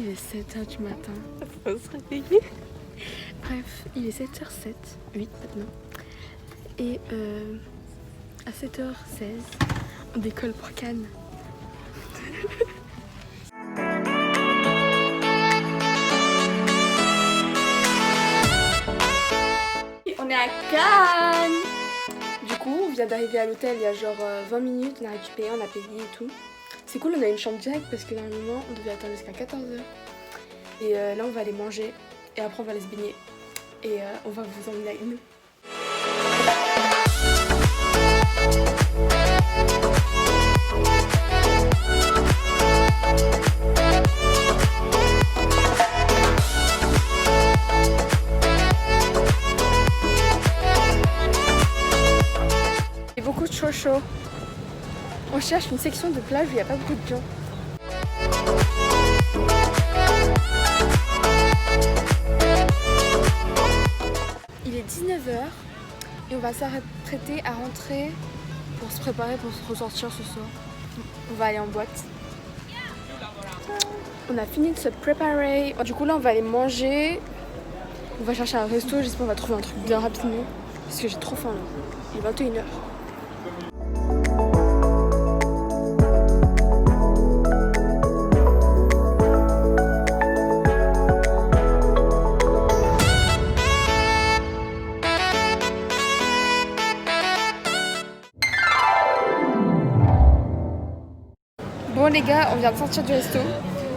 Il est 7h du matin. Faut se réveiller. Bref, il est 7h07, 8 maintenant. Et à 7h16, on décolle pour Cannes. On est à Cannes. Du coup, on vient d'arriver à l'hôtel il y a genre 20 minutes, on a récupéré, on a payé et tout. C'est cool, on a une chambre directe parce que normalement on devait attendre jusqu'à 14h. Et là on va aller manger et après on va aller se baigner. Et on va vous emmener avec nous. Il y a beaucoup de chaud. On cherche une section de plage où il n'y a pas beaucoup de gens. Il est 19h et on va s'apprêter à rentrer pour se préparer pour se ressortir ce soir. On va aller en boîte. On a fini de se préparer. Du coup là on va aller manger. On va chercher un resto, j'espère qu'on va trouver un truc bien rapidement. Parce que j'ai trop faim là. Il est 21h. Bon les gars, on vient de sortir du resto.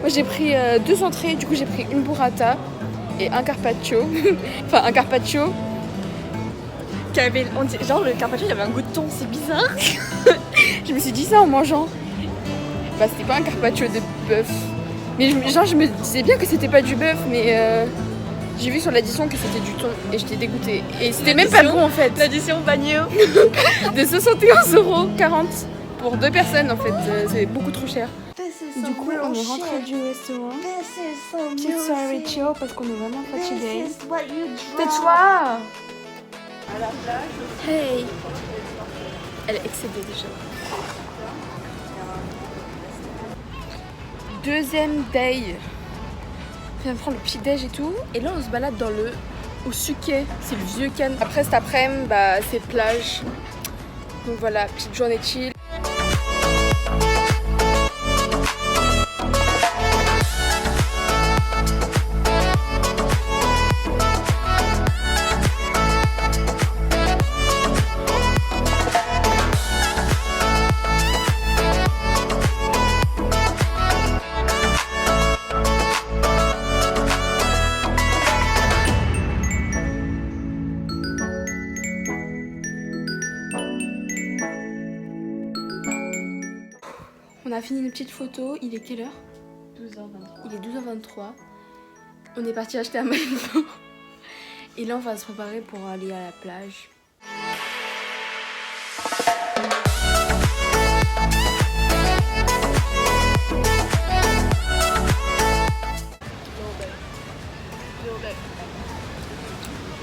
Moi j'ai pris 2 entrées, du coup j'ai pris une burrata et un carpaccio. Enfin un carpaccio. Genre le carpaccio il y avait un goût de thon, c'est bizarre. Je me suis dit ça en mangeant. Bah c'était pas un carpaccio de bœuf. Mais je me disais bien que c'était pas du bœuf, mais j'ai vu sur l'addition que c'était du thon et j'étais dégoûtée. Et c'était même pas bon en fait. L'addition bagno. De 71,40 € pour 2 personnes en fait, c'est beaucoup trop cher. Du coup on est rentré du restaurant. Petite soirée chill parce qu'on est vraiment fatigués. Tais-toi! À la plage. Hey! Elle est excédée déjà. Deuxième day. On vient de prendre le petit déj et tout. Et là on se balade au Suquet. C'est le vieux Cannes. Après cet après-midi, bah, c'est plage. Donc voilà, petite journée chill. On a fini une petite photo, il est quelle heure? 12h23. Il est 12h23. On est parti acheter un maillot. Et là on va se préparer pour aller à la plage.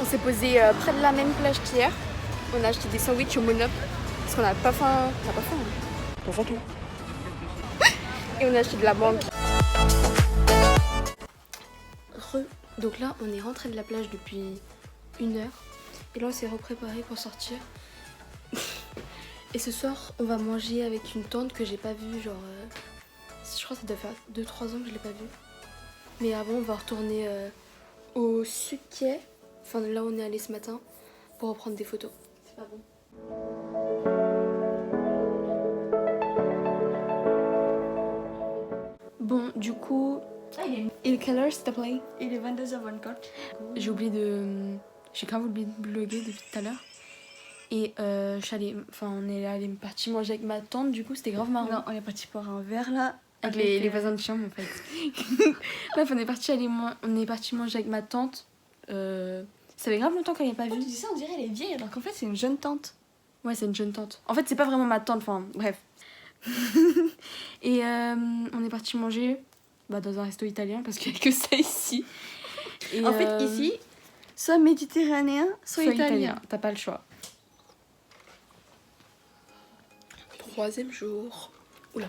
On s'est posé près de la même plage qu'hier. On a acheté des sandwichs au Monop. Parce qu'on n'a pas faim. On n'a pas faim. Hein. On tout. Et on a acheté de la mangue. Donc là, on est rentré de la plage depuis 1 heure. Et là, on s'est repréparé pour sortir. Et ce soir, on va manger avec une tante que j'ai pas vue. Genre, je crois que ça doit faire 2-3 ans que je l'ai pas vue. Mais avant, on va retourner au Suquet. Enfin, là où on est allé ce matin. Pour reprendre des photos. C'est pas bon. Bon, du coup, il est quelle heure s'il te plaît? Il est 22h24. J'ai grave oublié de bloguer depuis tout à l'heure. Et on est allé parti manger avec ma tante, du coup c'était grave marrant. Non, on est parti boire un verre là. Avec les voisins de chambre en fait. Bref, on est parti manger avec ma tante. Ça fait grave longtemps qu'on n'est pas vu. Tu dis ça, on dirait elle est vieille alors qu'en fait c'est une jeune tante. Ouais, c'est une jeune tante. En fait, c'est pas vraiment ma tante, enfin bref. Et on est parti manger dans un resto italien parce qu'il n'y a que ça ici. Et en fait, ici, soit méditerranéen, soit italien. T'as pas le choix. 3e jour. Oula.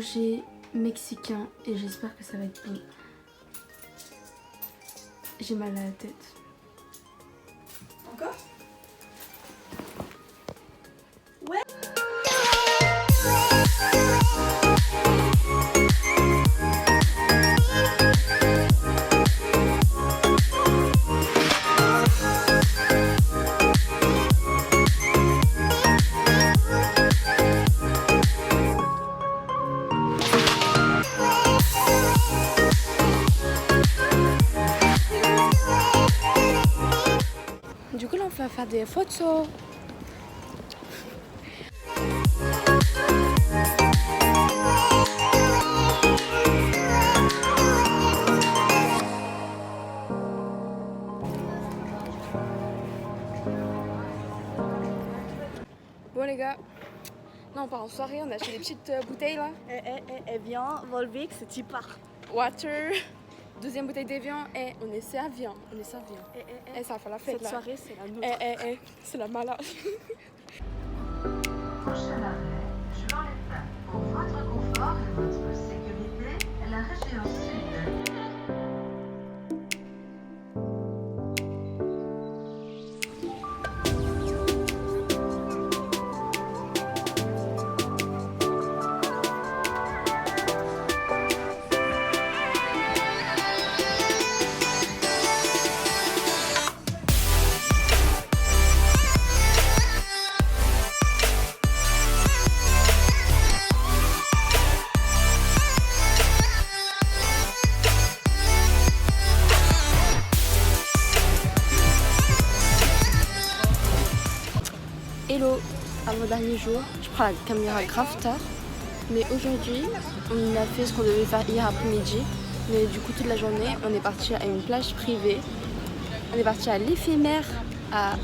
manger mexicain et j'espère que ça va être bon. J'ai mal à la tête. Encore? Du coup là on va faire des photos. Bon les gars, là on part en soirée, on a acheté des petites bouteilles là. Viens, Volvic, c'est tu pars. Water. Deuxième bouteille d'Evian et on est servi, hein. On est servi. Hein. Et ça va faire la fête Cette là. soirée, c'est la nôtre. C'est la malade. Prochain arrêt, Juan-les-Pins. Pour votre confort et votre sécurité, la région sud. Hello, à mon dernier jour, je prends la caméra grave tard, mais aujourd'hui on a fait ce qu'on devait faire hier après-midi, mais du coup toute la journée on est parti à une plage privée, on est parti à l'éphémère à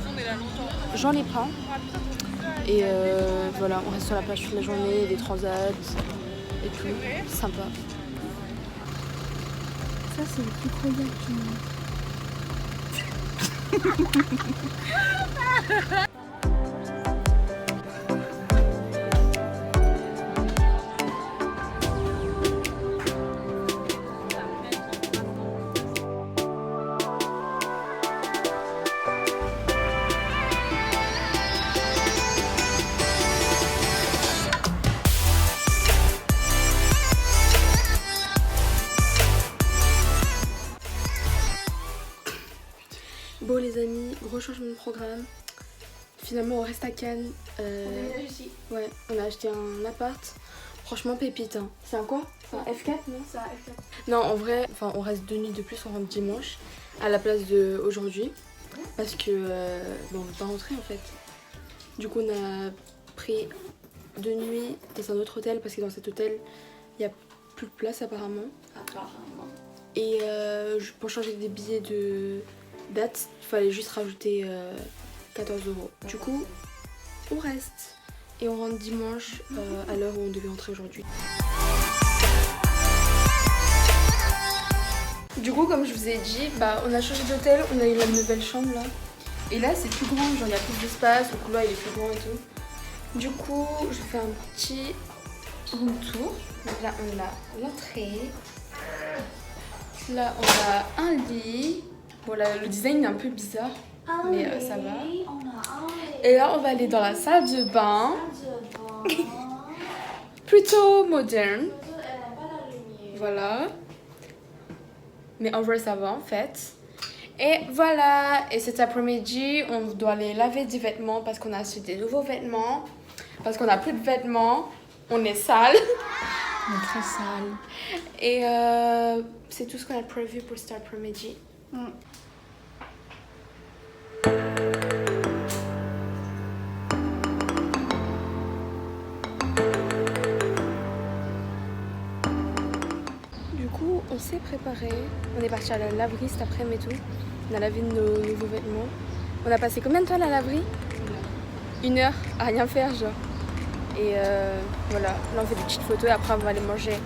Juan-les-Pins et voilà on reste sur la plage toute la journée, des transats et tout, sympa. Ça c'est le plus croyant du monde. Bon les amis, gros changement de programme. Finalement on reste à Cannes. Ouais, on a acheté un appart. Franchement pépite. Hein. C'est un quoi? C'est un F4 non? C'est un F4. Non en vrai, on reste 2 nuits de plus, on rentre dimanche à la place d'aujourd'hui. Parce que on veut pas rentrer en fait. Du coup on a pris 2 nuits dans un autre hôtel parce que dans cet hôtel il n'y a plus de place apparemment. Et pour changer des billets de date, il fallait juste rajouter 14 €. Du coup, on reste et on rentre dimanche à l'heure où on devait rentrer aujourd'hui. Du coup, comme je vous ai dit, on a changé d'hôtel, on a eu la nouvelle chambre là. Et là, c'est plus grand, genre il y a plus d'espace, le couloir il est plus grand et tout. Du coup, je fais un petit room tour. Donc là, on a l'entrée. Là, on a un lit. Bon, là, le design est un peu bizarre, mais ça va. Et là, on va aller dans la salle de bain. Plutôt moderne. Voilà. Mais en vrai, ça va en fait. Et voilà. Et cet après-midi, on doit aller laver des vêtements parce qu'on a acheté des nouveaux vêtements. Parce qu'on n'a plus de vêtements. On est sale. On est très sale. Et c'est tout ce qu'on a prévu pour cet après-midi. Du coup, on s'est préparé. On est parti à la laverie cet après-midi et tout. On a lavé nos nouveaux vêtements. On a passé combien de temps à la laverie? 1 heure à rien faire, genre. Et voilà, là on fait des petites photos et après on va aller manger.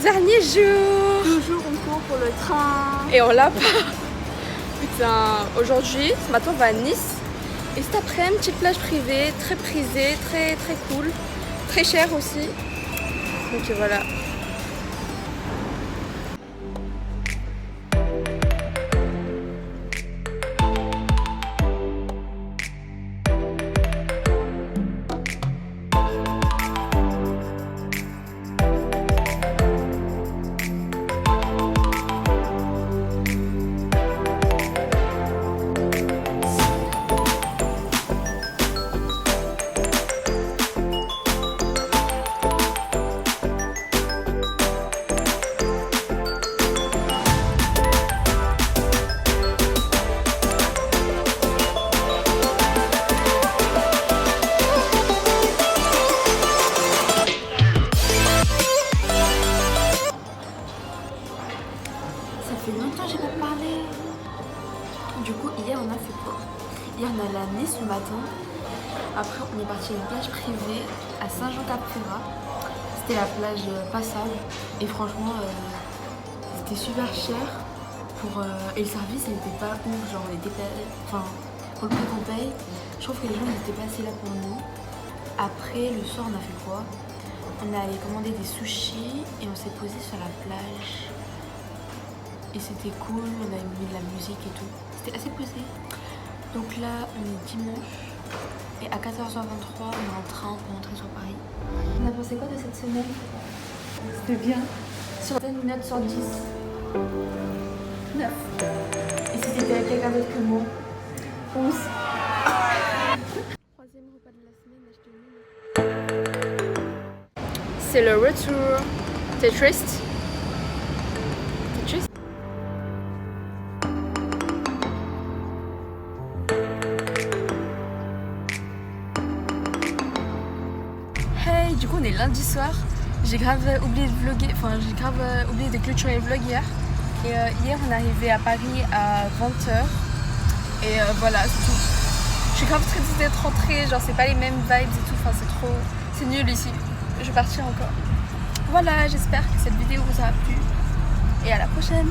dernier jour. Toujours on court pour le train. Et on l'a pas. Putain, aujourd'hui, ce matin on va à Nice. Et cet après-midi, petite plage privée, très prisée, très cool. Très chère aussi. Donc voilà. Ça fait longtemps que j'ai pas parlé. Du coup, hier on a fait quoi? Hier on est allé à Nice le matin. Après on est parti à une plage privée à Saint-Jean-Cap-Ferrat. C'était la plage passable. Et franchement, c'était super cher. Et le service il était pas ouf. Genre on était pas... Enfin, pour le prix qu'on paye, je trouve que les gens n'étaient pas assez là pour nous. Après le soir on a fait quoi? On est allé commander des sushis et on s'est posé sur la plage. Et c'était cool, on a mis de la musique et tout. C'était assez posé. Donc là, on est dimanche. Et à 14h23, on est en train pour rentrer sur Paris. On a pensé quoi de cette semaine? C'était bien. Sur une note sur 10. 9. Et si c'était avec quelqu'un d'autre que moi? 11. Troisième repas de la semaine, c'est le retour. T'es triste? T'es triste? Hey, du coup on est lundi soir. J'ai grave oublié de vlogger, j'ai grave oublié de clôturer le vlog hier. Et hier on est arrivé à Paris à 20h. Et voilà, c'est tout. Je suis grave très triste d'être rentrée, genre c'est pas les mêmes vibes et tout, c'est nul ici. Je vais partir encore. Voilà, j'espère que cette vidéo vous aura plu. Et à la prochaine.